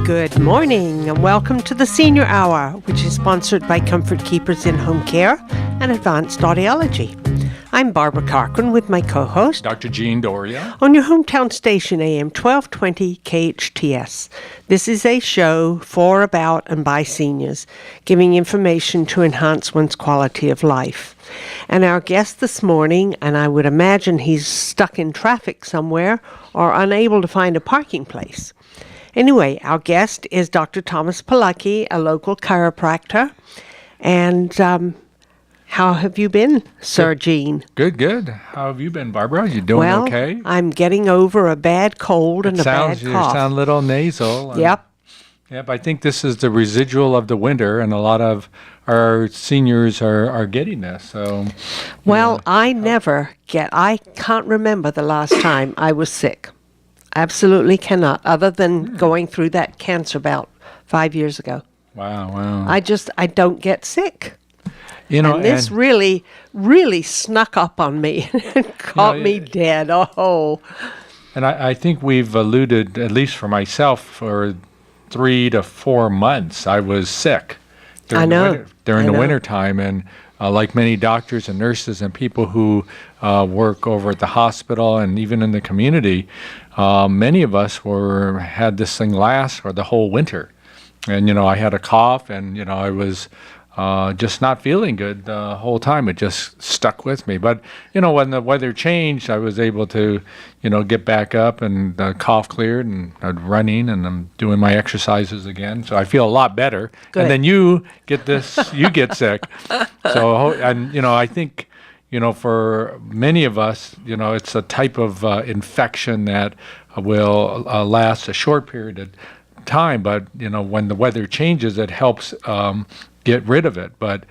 Good morning and welcome to the Senior Hour, which is sponsored by Comfort Keepers in Home Care and Advanced Audiology. I'm Barbara Cochran with my co-host, Dr. Jean Dorio, on your hometown station AM 1220 KHTS. This is a show for, about, and by seniors, giving information to enhance one's quality of life. And our guest this morning, and I would imagine he's stuck in traffic somewhere or unable to find a parking place. Anyway, our guest is Dr. Thomas Pilecki, a local chiropractor. And how have you been, Sir Gene? Good. How have you been, Barbara? You doing okay? I'm getting over a bad cold and a bad cough. You sound a little nasal. Yep. Yep, I think this is the residual of the winter, and a lot of our seniors are getting this. So, well, I can't remember the last time I was sick. Absolutely cannot, other than going through that cancer bout 5 years ago. Wow. I don't get sick. And this really snuck up on me and caught me dead. Oh. And I think we've alluded, at least for myself, for 3 to 4 months, I was sick during the wintertime. And like many doctors and nurses and people who work over at the hospital and even in the community, many of us had this thing last for the whole winter. And, I had a cough and, I was just not feeling good the whole time. It just stuck with me. But, when the weather changed, I was able to, get back up and the cough cleared and I'm running and I'm doing my exercises again. So I feel a lot better. Good. And then you get you get sick. So, and, I think, for many of us, it's a type of infection that will last a short period of time. But, when the weather changes, it helps get rid of it. But,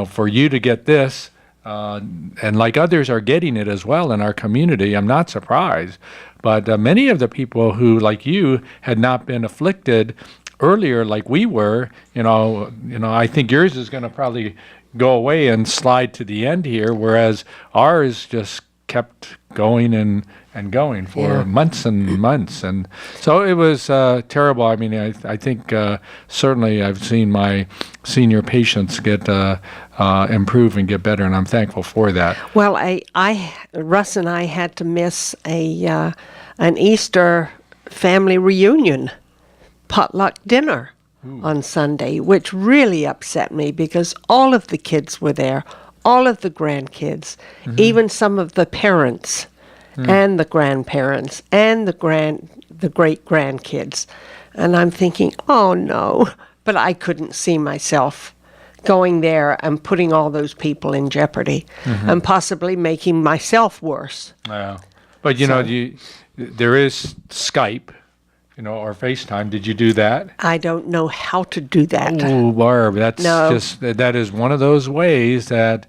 for you to get this, and like others are getting it as well in our community, I'm not surprised. But many of the people who, like you, had not been afflicted earlier like we were, I think yours is going to probably go away and slide to the end here, whereas ours just kept going and going for months and months. And so it was terrible. I mean, I think certainly I've seen my senior patients get improve and get better, and I'm thankful for that. Well, Russ and I had to miss an Easter family reunion potluck dinner on Sunday, which really upset me because all of the kids were there, all of the grandkids, even some of the parents and the grandparents and the great-grandkids. And I'm thinking, oh no, but I couldn't see myself going there and putting all those people in jeopardy and possibly making myself worse. Yeah. But, there is Skype, or FaceTime. Did you do that? I don't know how to do that. Oh, Barb, that is one of those ways that,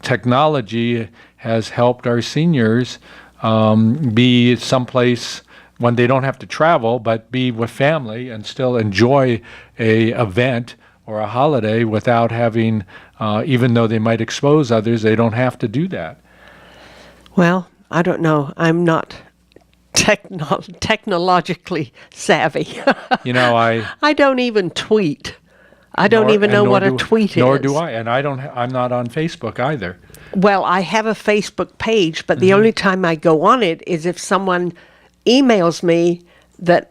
technology has helped our seniors be someplace when they don't have to travel, but be with family and still enjoy a event or a holiday without having, even though they might expose others, they don't have to do that. Well, I don't know. I'm not technologically savvy. I don't even tweet. I don't even know what a tweet is. Nor do I, and I'm not on Facebook either. Well, I have a Facebook page, but the only time I go on it is if someone emails me that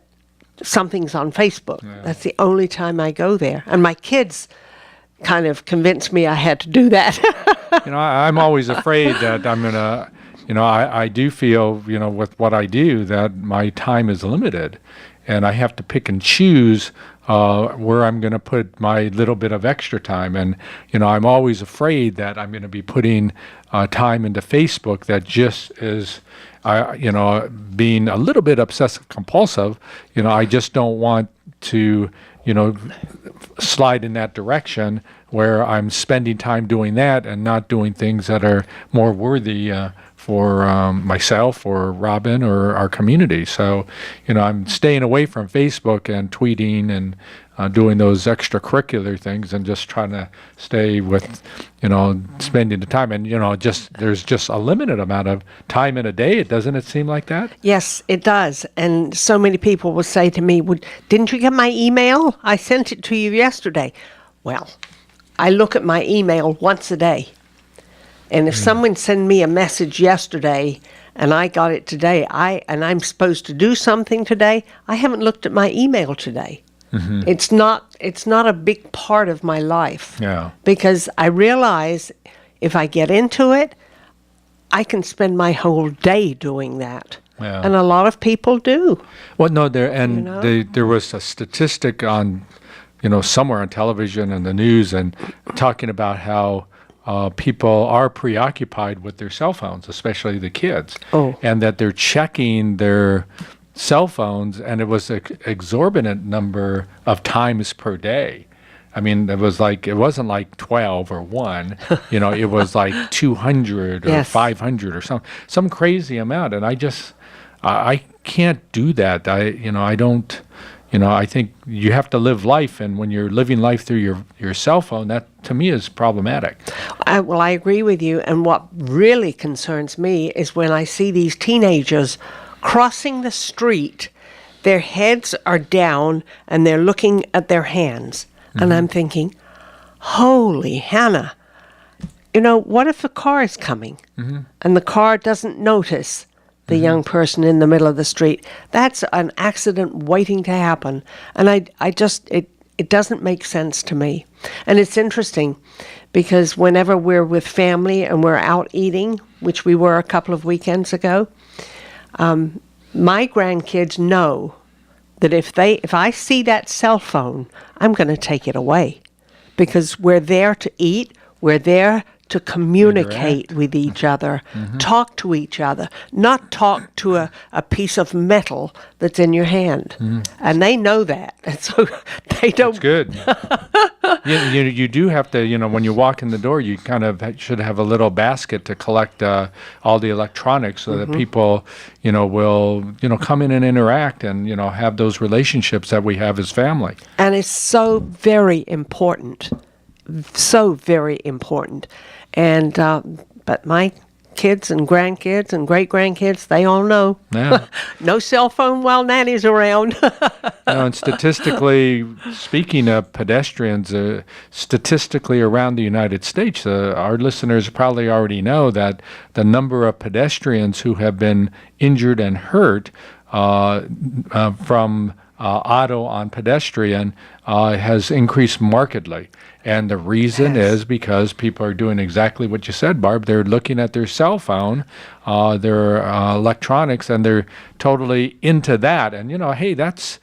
something's on Facebook. Yeah. That's the only time I go there. And my kids kind of convinced me I had to do that. I'm always afraid that I'm going to, I do feel, with what I do, that my time is limited. And I have to pick and choose where I'm going to put my little bit of extra time. And, I'm always afraid that I'm going to be putting time into Facebook that just is, being a little bit obsessive compulsive. I just don't want to, slide in that direction where I'm spending time doing that and not doing things that are more worthy myself or Robin or our community. So, I'm staying away from Facebook and tweeting and doing those extracurricular things and just trying to stay with, spending the time. And, there's just a limited amount of time in a day. Doesn't it seem like that? Yes, it does. And so many people will say to me, didn't you get my email? I sent it to you yesterday. Well, I look at my email once a day. And if someone sent me a message yesterday and I got it today, and I'm supposed to do something today, I haven't looked at my email today. Mm-hmm. It's not a big part of my life. Yeah. Because I realize if I get into it, I can spend my whole day doing that. Yeah. And a lot of people do. Well, no, there was a statistic on, somewhere on television and the news and talking about how people are preoccupied with their cell phones, especially the kids, and that they're checking their cell phones, and it was an exorbitant number of times per day. I mean, it wasn't like 12 or 1, it was like 200 or Yes. 500 or some crazy amount. And I can't do that. I don't, I think you have to live life. And when you're living life through your cell phone, that to me is problematic. Well, I agree with you. And what really concerns me is when I see these teenagers crossing the street, their heads are down and they're looking at their hands. Mm-hmm. And I'm thinking, holy Hannah, what if a car is coming and the car doesn't notice the young person in the middle of the street? That's an accident waiting to happen. And it doesn't make sense to me. And it's interesting because whenever we're with family and we're out eating, which we were a couple of weekends ago, my grandkids know that if I see that cell phone, I'm going to take it away because we're there to eat, we're there to communicate with each other, talk to each other, not talk to a piece of metal that's in your hand. And they know that. And so they don't. That's good. You do have to, when you walk in the door, you kind of should have a little basket to collect all the electronics so that people, will, come in and interact and, have those relationships that we have as family. And it's so very important. So very important. And but my kids and grandkids and great-grandkids, they all know. Yeah. No cell phone while Nanny's around. And statistically, speaking of pedestrians, statistically around the United States, our listeners probably already know that the number of pedestrians who have been injured and hurt from auto on pedestrian has increased markedly. And the reason is because people are doing exactly what you said, Barb. They're looking at their cell phone, their electronics, and they're totally into that. And, hey, that's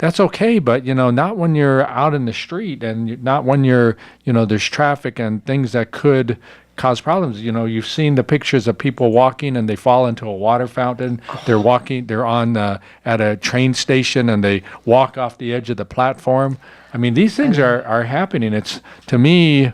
okay, but, not when you're out in the street and not when you're, there's traffic and things that could cause problems. You've seen the pictures of people walking and they fall into a water fountain. They're on at a train station and they walk off the edge of the platform. I mean, these things are happening. It's, to me,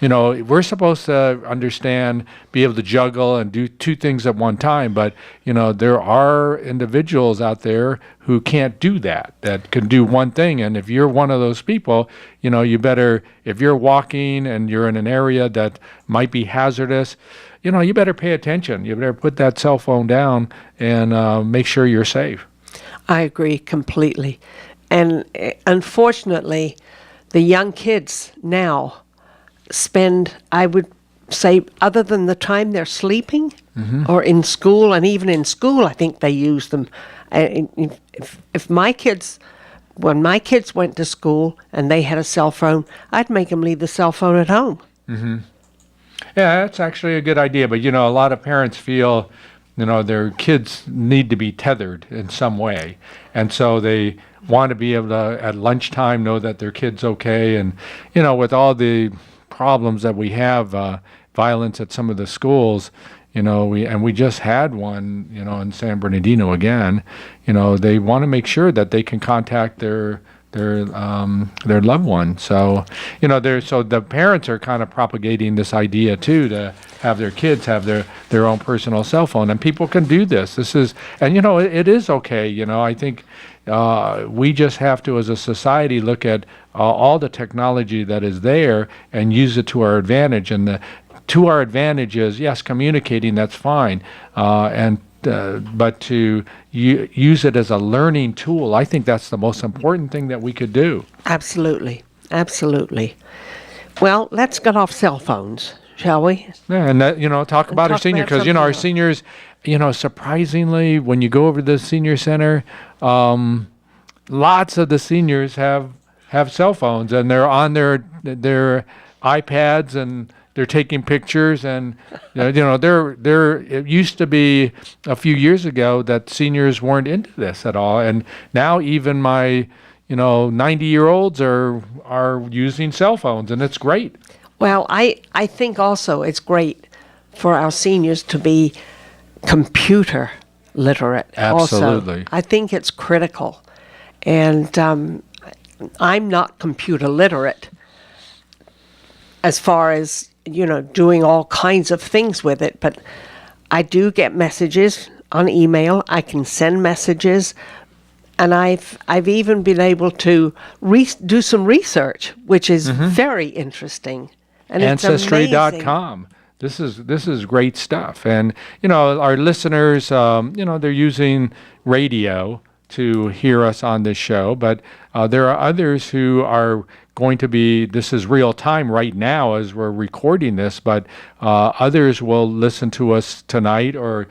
we're supposed to understand, be able to juggle and do two things at one time. But, there are individuals out there who can't do that can do one thing. And if you're one of those people, you better, if you're walking and you're in an area that might be hazardous, you better pay attention. You better put that cell phone down and make sure you're safe. I agree completely. And unfortunately, the young kids now spend, I would say, other than the time they're sleeping or in school, and even in school, I think they use them. If my kids, when my kids went to school and they had a cell phone, I'd make them leave the cell phone at home. Mm-hmm. Yeah, that's actually a good idea. But, a lot of parents feel, their kids need to be tethered in some way. And so they want to be able to, at lunchtime, know that their kid's okay. And, with all the problems that we have, violence at some of the schools, we just had one, in San Bernardino again, they want to make sure that they can contact their their loved one. So so the parents are kind of propagating this idea too, to have their kids have their own personal cell phone, and people can do this. And it is okay. I think we just have to, as a society, look at all the technology that is there and use it to our advantage. And to our advantage is, yes, communicating, that's fine, but to use it as a learning tool, I think that's the most important thing that we could do. Absolutely. Absolutely. Well, let's get off cell phones, shall we? Yeah, and talk about our seniors, because our seniors, surprisingly, when you go over to the senior center, lots of the seniors have cell phones, and they're on their iPads, and they're taking pictures, and it used to be a few years ago that seniors weren't into this at all, and now even my 90-year-olds are using cell phones, and it's great. Well, I think also it's great for our seniors to be computer literate. Absolutely. Also. I think it's critical. And I'm not computer literate as far as, doing all kinds of things with it, but I do get messages on email. I can send messages, and I've even been able to do some research, which is very interesting. And Ancestry.com. This is great stuff. And, our listeners, they're using radio to hear us on this show, but there are others who are going to be, this is real time right now as we're recording this, but others will listen to us tonight or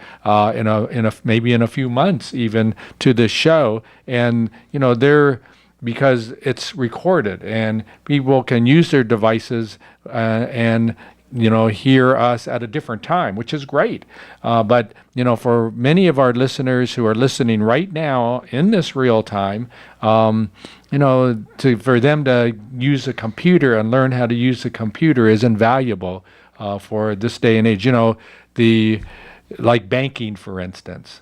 maybe in a few months even to this show. And, because it's recorded and people can use their devices and hear us at a different time, which is great. But, for many of our listeners who are listening right now in this real time, for them to use a computer and learn how to use the computer is invaluable for this day and age. Like banking, for instance.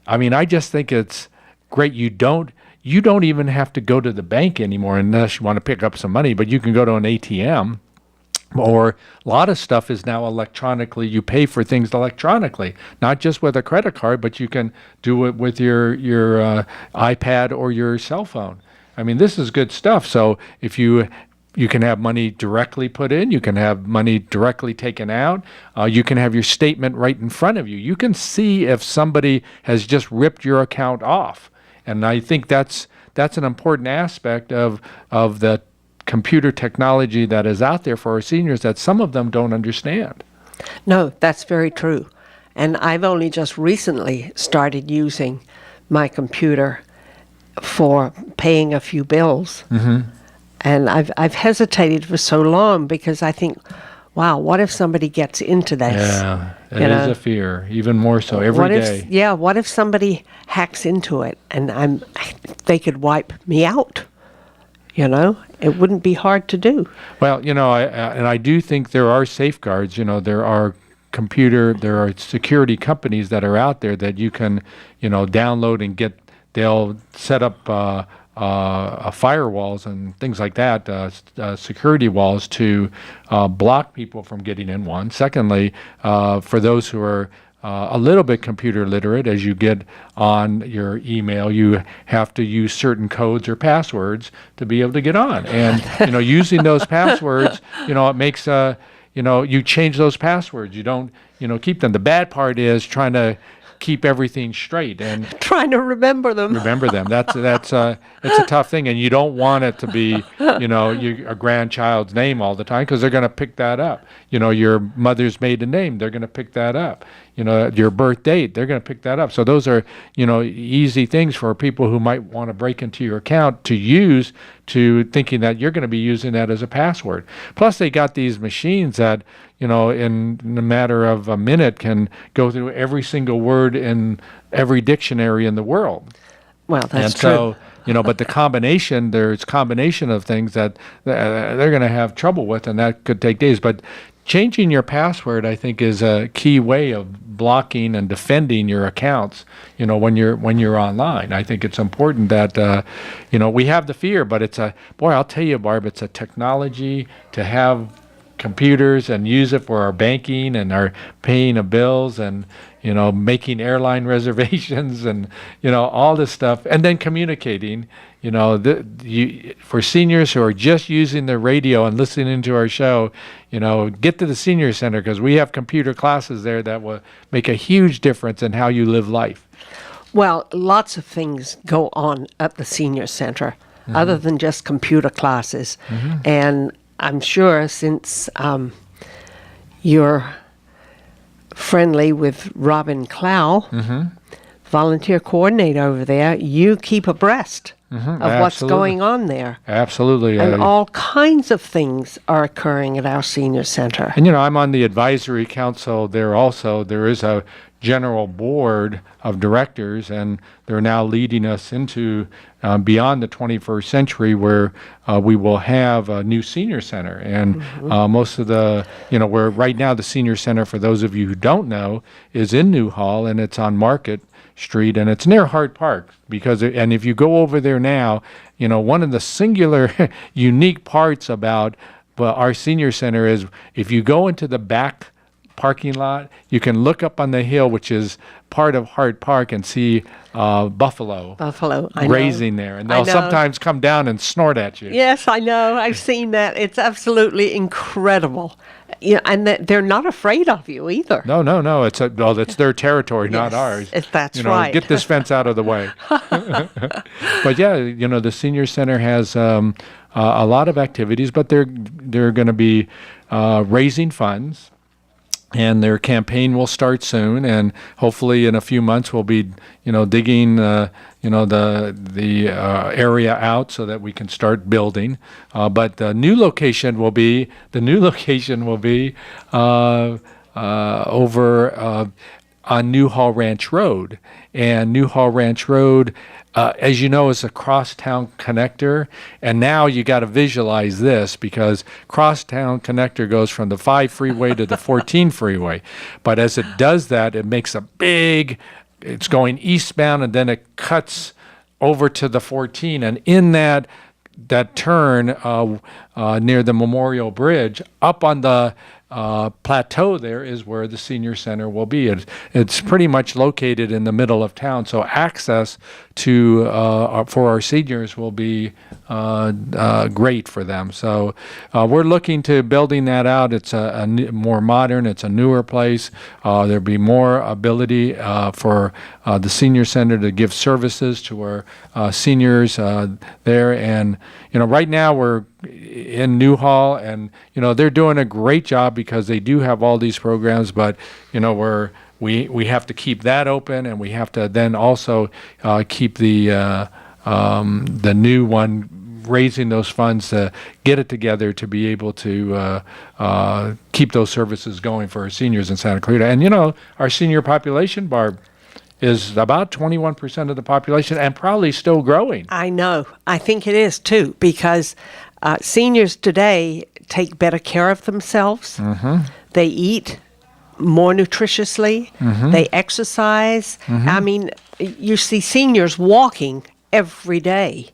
I mean, I just think it's great. You don't even have to go to the bank anymore unless you want to pick up some money, but you can go to an ATM. Or a lot of stuff is now electronically. You pay for things electronically, not just with a credit card, but you can do it with your iPad or your cell phone. I mean, this is good stuff. So if you can have money directly put in, you can have money directly taken out. You can have your statement right in front of you. You can see if somebody has just ripped your account off. And I think that's an important aspect of the computer technology that is out there for our seniors that some of them don't understand. No, that's very true. And I've only just recently started using my computer for paying a few bills. Mm-hmm. And I've hesitated for so long because I think, wow, what if somebody gets into this? Yeah, it is a fear, even more so every day. What if somebody hacks into it and they could wipe me out? It wouldn't be hard to do. Well, I do think there are safeguards. There are security companies that are out there that you can, download and get. They'll set up firewalls and things like that, security walls to block people from getting in. One. Secondly, for those who are a little bit computer literate, as you get on your email, you have to use certain codes or passwords to be able to get on. And, using those passwords, it makes, you change those passwords. You don't, keep them. The bad part is trying to keep everything straight and trying to remember them. That's it's a tough thing, and you don't want it to be a grandchild's name all the time, because they're going to pick that up. Your mother's maiden name, they're going to pick that up. Your birth date, they're going to pick that up. So those are easy things for people who might want to break into your account to use, to thinking that you're going to be using that as a password. Plus, they got these machines that in a matter of a minute can go through every single word in every dictionary in the world. Well, that's true. So, but there's combination of things that they're going to have trouble with, and that could take days. But changing your password, I think, is a key way of blocking and defending your accounts. When you're online, I think it's important that we have the fear, but I'll tell you, Barb, it's a technology to have computers and use it for our banking and our paying of bills and making airline reservations and all this stuff, and then communicating. For seniors who are just using the radio and listening to our show, get to the senior center, because we have computer classes there that will make a huge difference in how you live life. Well, lots of things go on at the senior center other than just computer classes. And I'm sure since you're friendly with Robin Clow, volunteer coordinator over there, you keep abreast of what's going on there. Absolutely. And all kinds of things are occurring at our senior center. And, I'm on the advisory council there also. There is a general board of directors, and they're now leading us into beyond the 21st century, where we will have a new senior center. And most of where right now the senior center, for those of you who don't know, is in New Hall, and it's on Market Street, and it's near Hart Park. And if you go over there now, one of the singular unique parts about our senior center is if you go into the back parking lot, you can look up on the hill, which is part of Hart Park, and see buffalo grazing there. And they'll sometimes come down and snort at you. Yes, I know. I've seen that. It's absolutely incredible. And they're not afraid of you either. No. It's their territory, not ours. That's right. Get this fence out of the way. But yeah, the senior center has a lot of activities, but they're going to be raising funds. And their campaign will start soon, and hopefully in a few months we'll be, digging, the area out so that we can start building. But the new location will be over on New Hall Ranch Road, and New Hall Ranch Road, as you know, is a crosstown connector. And now you got to visualize this, because crosstown connector goes from the 5 freeway to the 14 freeway. But as it does that, it makes it's going eastbound, and then it cuts over to the 14. And in that turn near the Memorial Bridge, up on the plateau there is where the senior center will be. It's pretty much located in the middle of town, so access to for our seniors will be great for them. So we're looking to building that out. It's a more modern, it's a newer place. There'll be more ability for the senior center to give services to our seniors there. And right now we're in New Hall, and they're doing a great job, because they do have all these programs, but we have to keep that open, and we have to then also keep the new one, raising those funds to get it together to be able to keep those services going for our seniors in Santa Clarita. And our senior population, Barb, is about 21% of the population, and probably still growing. I know. I think it is too, because seniors today take better care of themselves. They eat more nutritiously. They exercise. I mean, you see seniors walking every day.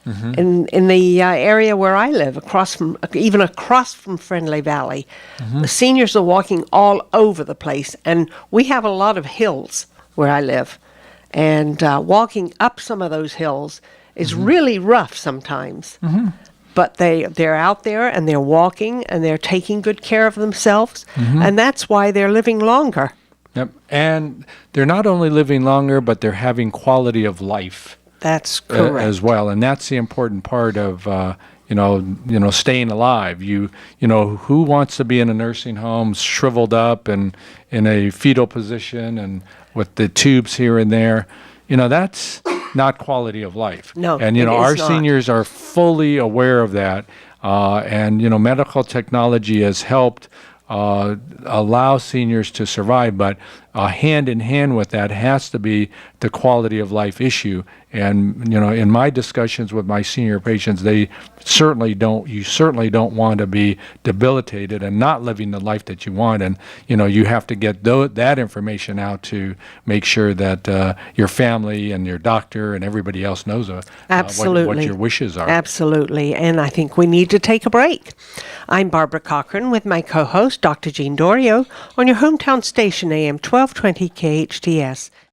In the area where I live, across from Friendly Valley, the seniors are walking all over the place, and we have a lot of hills where I live, and walking up some of those hills is really rough sometimes. But they're out there, and they're walking, and they're taking good care of themselves, and that's why they're living longer. Yep, and they're not only living longer, but they're having quality of life. That's correct. As well, and that's the important part of staying alive. Who wants to be in a nursing home, shriveled up and in a fetal position and with the tubes here and there? That's not quality of life. No, and our seniors are fully aware of that, and medical technology has helped allow seniors to survive, but hand in hand with that has to be the quality of life issue. And in my discussions with my senior patients, you certainly don't want to be debilitated and not living the life that you want. And you have to get that information out to make sure that your family and your doctor and everybody else knows Absolutely. what your wishes are. Absolutely. And I think we need to take a break. I'm Barbara Cochran with my co-host, Dr. Jean Dorio, on your hometown station AM 1220 KHTS.